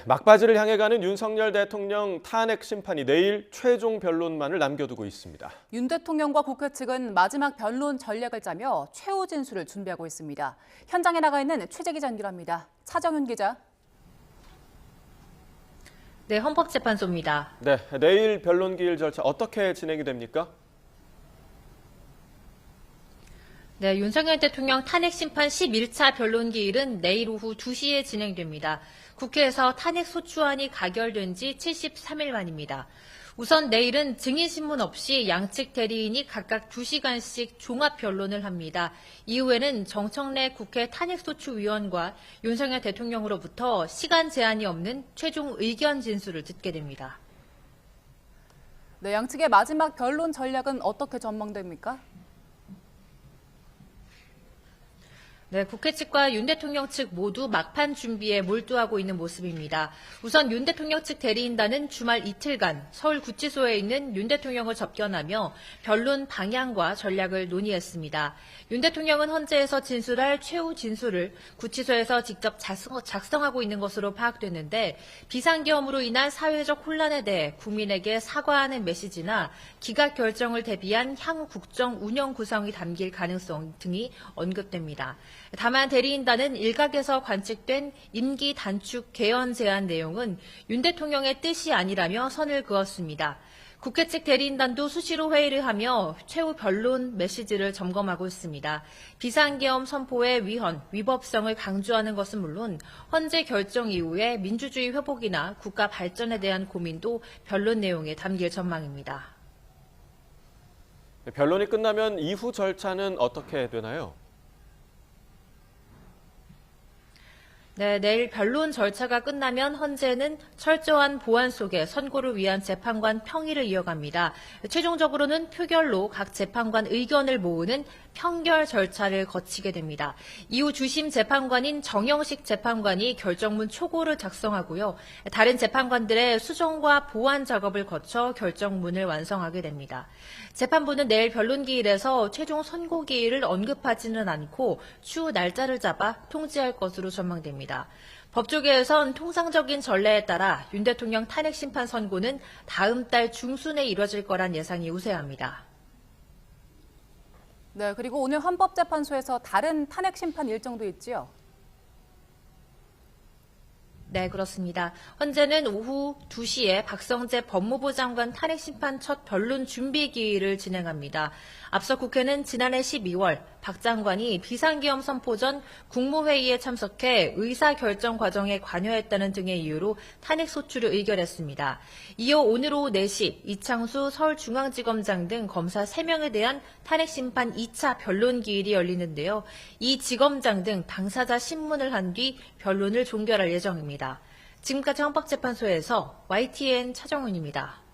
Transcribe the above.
막바지를 향해 가는 윤석열 대통령 탄핵 심판이 내일 최종 변론만을 남겨두고 있습니다. 윤 대통령과 국회 측은 마지막 변론 전략을 짜며 최후 진술을 준비하고 있습니다. 현장에 나가 있는 최재 기자 연결합니다. 차정윤 기자. 네, 헌법재판소입니다. 네, 내일 변론 기일 절차 어떻게 진행이 됩니까? 네, 윤석열 대통령 탄핵 심판 11차 변론 기일은 내일 오후 2시에 진행됩니다. 국회에서 탄핵 소추안이 가결된 지 73일 만입니다. 우선 내일은 증인신문 없이 양측 대리인이 각각 2시간씩 종합 변론을 합니다. 이후에는 정청래 국회 탄핵소추위원과 윤석열 대통령으로부터 시간 제한이 없는 최종 의견 진술을 듣게 됩니다. 네, 양측의 마지막 변론 전략은 어떻게 전망됩니까? 네, 국회 측과 윤 대통령 측 모두 막판 준비에 몰두하고 있는 모습입니다. 우선 윤 대통령 측 대리인단은 주말 이틀간 서울구치소에 있는 윤 대통령을 접견하며 변론 방향과 전략을 논의했습니다. 윤 대통령은 헌재에서 진술할 최후 진술을 구치소에서 직접 작성하고 있는 것으로 파악됐는데 비상계엄으로 인한 사회적 혼란에 대해 국민에게 사과하는 메시지나 기각 결정을 대비한 향후 국정 운영 구성이 담길 가능성 등이 언급됩니다. 다만 대리인단은 일각에서 관측된 임기 단축 개헌 제안 내용은 윤 대통령의 뜻이 아니라며 선을 그었습니다. 국회 측 대리인단도 수시로 회의를 하며 최후 변론 메시지를 점검하고 있습니다. 비상계엄 선포의 위헌, 위법성을 강조하는 것은 물론 헌재 결정 이후에 민주주의 회복이나 국가 발전에 대한 고민도 변론 내용에 담길 전망입니다. 변론이 끝나면 이후 절차는 어떻게 되나요? 네, 내일 변론 절차가 끝나면 헌재는 철저한 보안 속에 선고를 위한 재판관 평의를 이어갑니다. 최종적으로는 표결로 각 재판관 의견을 모으는 평결 절차를 거치게 됩니다. 이후 주심 재판관인 정영식 재판관이 결정문 초고를 작성하고요. 다른 재판관들의 수정과 보완 작업을 거쳐 결정문을 완성하게 됩니다. 재판부는 내일 변론 기일에서 최종 선고 기일을 언급하지는 않고 추후 날짜를 잡아 통지할 것으로 전망됩니다. 법조계에선 통상적인 전례에 따라 윤 대통령 탄핵 심판 선고는 다음 달 중순에 이뤄질 거란 예상이 우세합니다. 네, 그리고 오늘 헌법재판소에서 다른 탄핵 심판 일정도 있지요? 네, 그렇습니다. 헌재는 오후 2시에 박성재 법무부 장관 탄핵 심판 첫 변론 준비 기일을 진행합니다. 앞서 국회는 지난해 12월 박 장관이 비상계엄 선포 전 국무회의에 참석해 의사결정 과정에 관여했다는 등의 이유로 탄핵 소추를 의결했습니다. 이어 오늘 오후 4시 이창수 서울중앙지검장 등 검사 3명에 대한 탄핵 심판 2차 변론 기일이 열리는데요. 이 지검장 등 당사자 신문을 한 뒤 변론을 종결할 예정입니다. 지금까지 헌법재판소에서 YTN 차정훈입니다.